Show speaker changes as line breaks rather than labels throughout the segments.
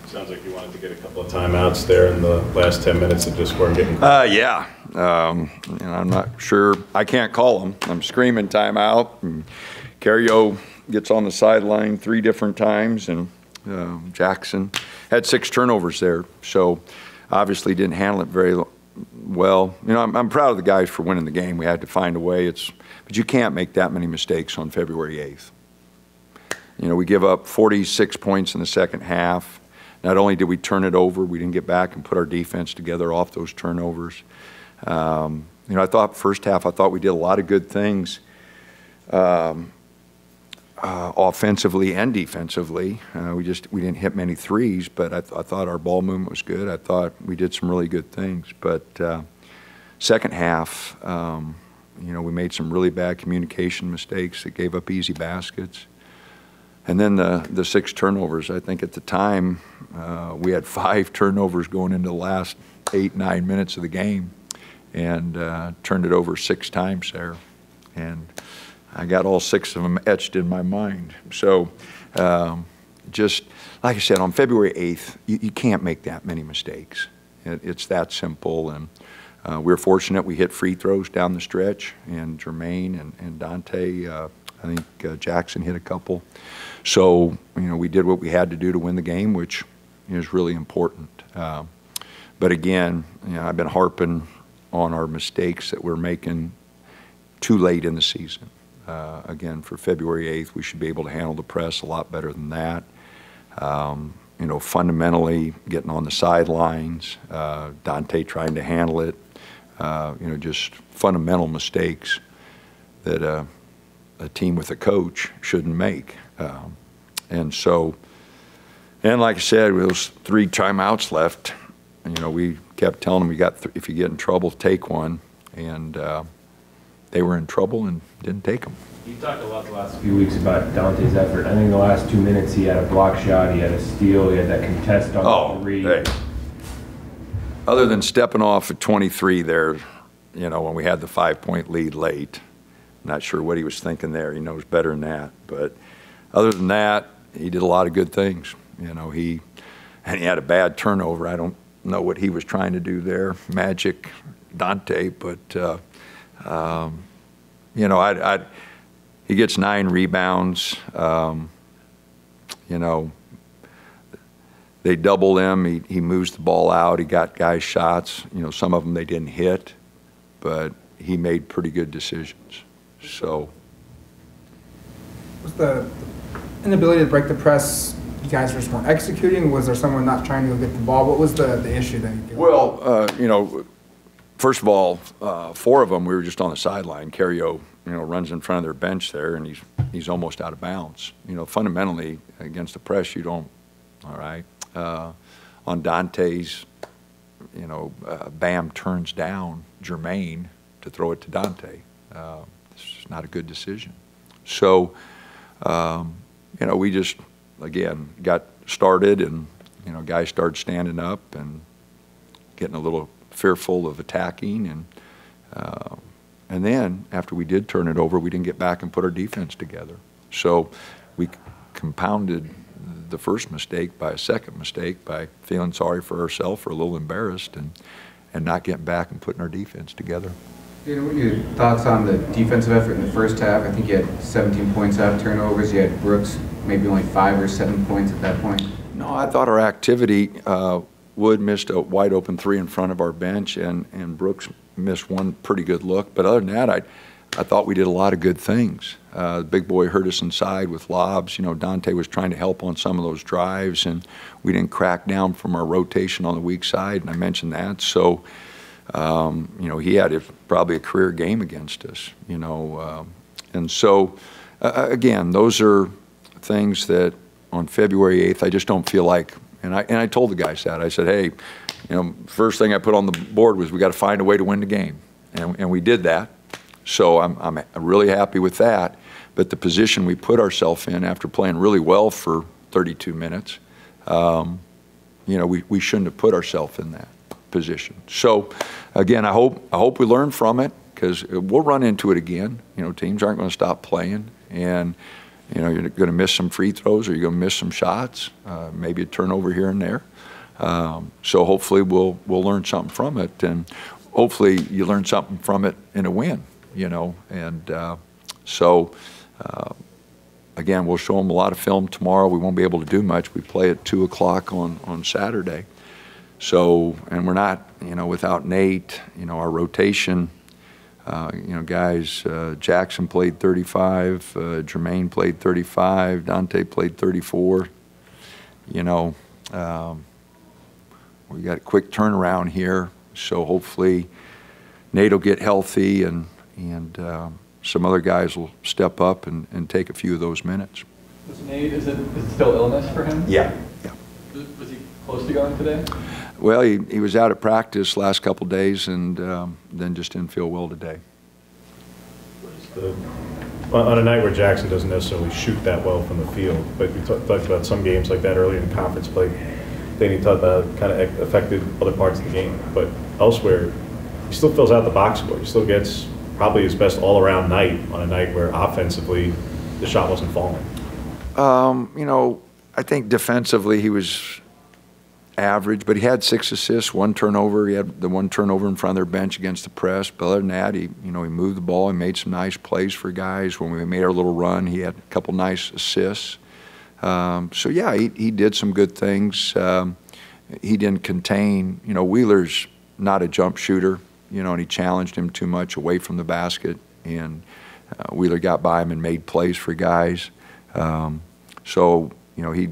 Sounds like you wanted to get a couple of timeouts there in the last 10 minutes and just weren't getting.
Yeah. I'm not sure. I can't call them. I'm screaming timeout. And Carrio gets on the sideline 3 different times, and Jackson had 6 turnovers there. So obviously didn't handle it very well. I'm proud of the guys for winning the game. We had to find a way. But you can't make that many mistakes on February 8th. We give up 46 points in the second half. Not only did we turn it over, we didn't get back and put our defense together off those turnovers. I thought first half, I thought we did a lot of good things offensively and defensively. We didn't hit many threes, but I thought our ball movement was good. I thought we did some really good things. But second half, we made some really bad communication mistakes that gave up easy baskets. And then the 6 turnovers. I think at the time we had 5 turnovers going into the last 8-9 minutes of the game, and turned it over 6 times there. And I got all 6 of them etched in my mind. So just like I said, on February 8th, you can't make that many mistakes. It's that simple. And we were fortunate we hit free throws down the stretch, and Jermaine and Dante, I think Jackson hit a couple. So, we did what we had to do to win the game, which is really important. But again, I've been harping on our mistakes that we're making too late in the season. Again, for February 8th, we should be able to handle the press a lot better than that. Fundamentally getting on the sidelines, Dante trying to handle it, just fundamental mistakes that a team with a coach shouldn't make. And like I said, with those 3 timeouts left, we kept telling them if you get in trouble, take one. And they were in trouble and didn't take them.
You talked a lot the last few weeks about Dante's effort. I think the last 2 minutes he had a block shot, he had a steal, he had that contest on the 3.
Hey. Other than stepping off at 23 there, when we had the 5-point lead late, not sure what he was thinking there. He knows better than that. But other than that, he did a lot of good things. He had a bad turnover. I don't know what he was trying to do there. Magic Dante, but he gets 9 rebounds. They double him. He moves the ball out. He got guys shots. Some of them they didn't hit, but he made pretty good decisions. So,
was the inability to break the press, you guys just weren't executing? Was there someone not trying to go get the ball? What was the issue that you feel?
Well, first of all, 4 of them we were just on the sideline. Carrio, runs in front of their bench there, and he's almost out of bounds. Fundamentally against the press, you don't. All right. On Dante's, Bam turns down Jermaine to throw it to Dante. It's not a good decision. So, we just, again, got started, and, guys started standing up and getting a little fearful of attacking. And then after we did turn it over, we didn't get back and put our defense together. So we compounded the first mistake by a second mistake by feeling sorry for ourselves or a little embarrassed and not getting back and putting our defense together.
What are your thoughts on the defensive effort in the first half? I think you had 17 points out of turnovers. You had Brooks maybe only 5 or 7 points at that point.
No, I thought our activity, Wood missed a wide open 3 in front of our bench, and Brooks missed one pretty good look. But other than that, I thought we did a lot of good things. The big boy hurt us inside with lobs. Dante was trying to help on some of those drives, and we didn't crack down from our rotation on the weak side, and I mentioned that. So, he had probably a career game against us, and so, again, those are things that on February 8th, I just don't feel like, and I told the guys that. I said, hey, first thing I put on the board was we got to find a way to win the game, and we did that. So I'm really happy with that. But the position we put ourselves in after playing really well for 32 minutes, we shouldn't have put ourselves in that position. So again, I hope we learn from it, because we'll run into it again. Teams aren't going to stop playing, and You know, you're going to miss some free throws, or you're going to miss some shots, maybe a turnover here and there. So hopefully we'll learn something from it, and hopefully you learn something from it in a win, you know. And again, we'll show them a lot of film tomorrow. We won't be able to do much. We play at 2 o'clock on Saturday. So, and we're not, you know, without Nate, you know, our rotation, you know, guys, Jackson played 35, Jermaine played 35, Dante played 34. You know, we got a quick turnaround here, so hopefully Nate will get healthy, and some other guys will step up and take a few of those minutes.
Was Nate, is it still illness for him?
Yeah.
Was he close to going today?
Well, he was out at practice last couple days, and then just didn't feel well today.
On a night where Jackson doesn't necessarily shoot that well from the field, but we talked about some games like that earlier in conference play. Danny talked about kind of affected other parts of the game, but elsewhere, he still fills out the box score. He still gets probably his best all-around night on a night where offensively the shot wasn't falling.
You know, I think defensively he was average, but he had 6 assists, 1 turnover. He had the 1 turnover in front of their bench against the press. But other than that, he moved the ball. He made some nice plays for guys. When we made our little run, he had a couple nice assists. So yeah, he did some good things. He didn't contain. You know, Wheeler's not a jump shooter. You know, and he challenged him too much away from the basket, and Wheeler got by him and made plays for guys. So you know, he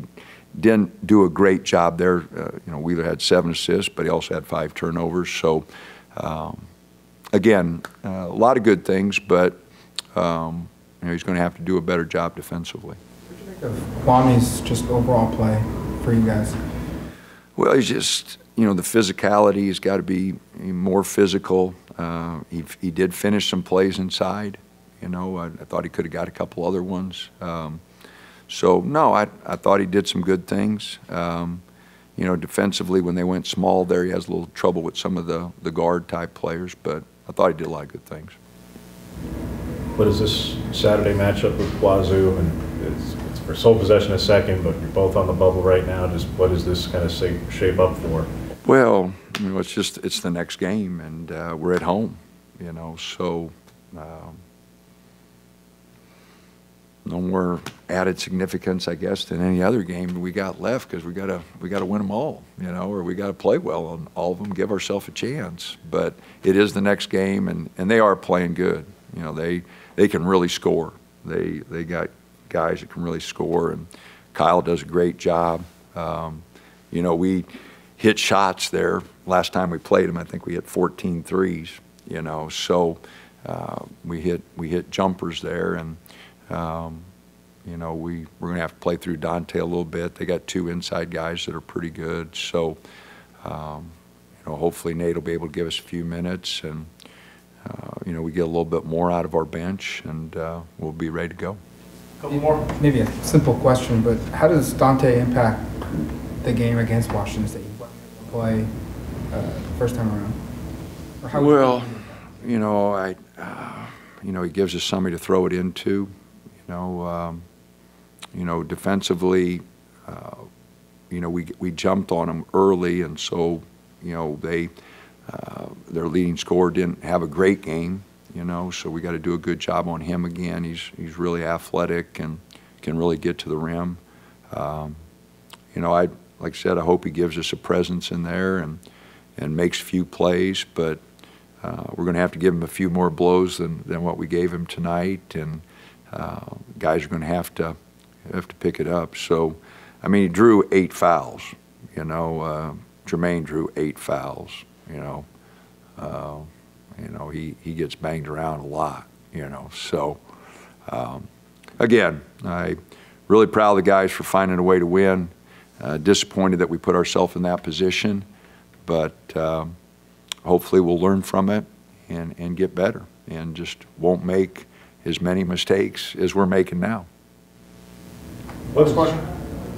didn't do a great job there. You know, Wheeler had 7 assists, but he also had 5 turnovers. So, again, a lot of good things, but you know, he's going to have to do a better job defensively.
What do you think of Kwame's just overall play for you guys?
Well, he's just, you know, the physicality. He's got to be more physical. He did finish some plays inside. You know, I thought he could have got a couple other ones. So, no, I thought he did some good things. You know, defensively, when they went small there, he has a little trouble with some of the guard-type players, but I thought he did a lot of good things.
What is this Saturday matchup with Guazu? And it's for sole possession a second, but you're both on the bubble right now. Just what does this kind of shape up for?
Well, you know, it's the next game, and we're at home, you know, so no more added significance, I guess, than any other game we got left, because we got to win them all, you know, or we got to play well on all of them, give ourselves a chance. But it is the next game, and they are playing good. You know, they can really score. They got guys that can really score, and Kyle does a great job. You know, we hit shots there. Last time we played them, I think we hit 14 threes, you know, so we hit jumpers there, and you know, we're going to have to play through Dante a little bit. They got 2 inside guys that are pretty good. So, you know, hopefully Nate will be able to give us a few minutes, and, you know, we get a little bit more out of our bench, and we'll be ready to go.
Couple more.
Maybe a simple question, but how does Dante impact the game against Washington State? Play first time around? Or how
well, you know, you know, he gives us somebody to throw it into. You know, defensively, you know, we jumped on them early, and so, you know, their leading scorer didn't have a great game, you know, so we got to do a good job on him again. He's really athletic and can really get to the rim. You know, like I said, I hope he gives us a presence in there and makes a few plays, but we're going to have to give him a few more blows than what we gave him tonight, and guys are going to have to pick it up. So, I mean, he drew 8 fouls. You know, Jermaine drew 8 fouls. You know, he gets banged around a lot. You know, so again, I really proud of the guys for finding a way to win. Disappointed that we put ourselves in that position, but hopefully we'll learn from it and get better, and just won't make as many mistakes as we're making now.
What's the question?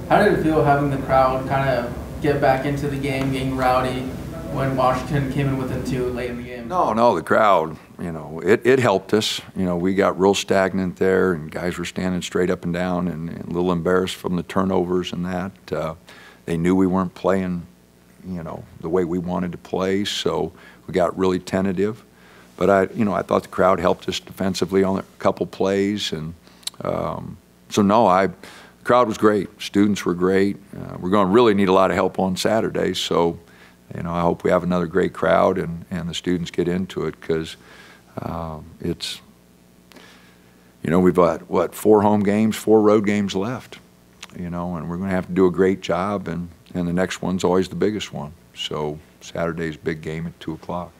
How did it feel having the crowd kind of get back into the game, getting rowdy? when Washington came in within 2 late in the game?
No, the crowd, you know, it helped us. You know, we got real stagnant there, and guys were standing straight up and down and a little embarrassed from the turnovers and that. They knew we weren't playing, you know, the way we wanted to play, so we got really tentative. But I thought the crowd helped us defensively on a couple plays, and the crowd was great. Students were great. We're going to really need a lot of help on Saturday, so you know, I hope we have another great crowd and the students get into it, because it's, you know, we've got 4 home games, 4 road games left, you know, and we're going to have to do a great job, and the next one's always the biggest one. So Saturday's big game at 2 o'clock.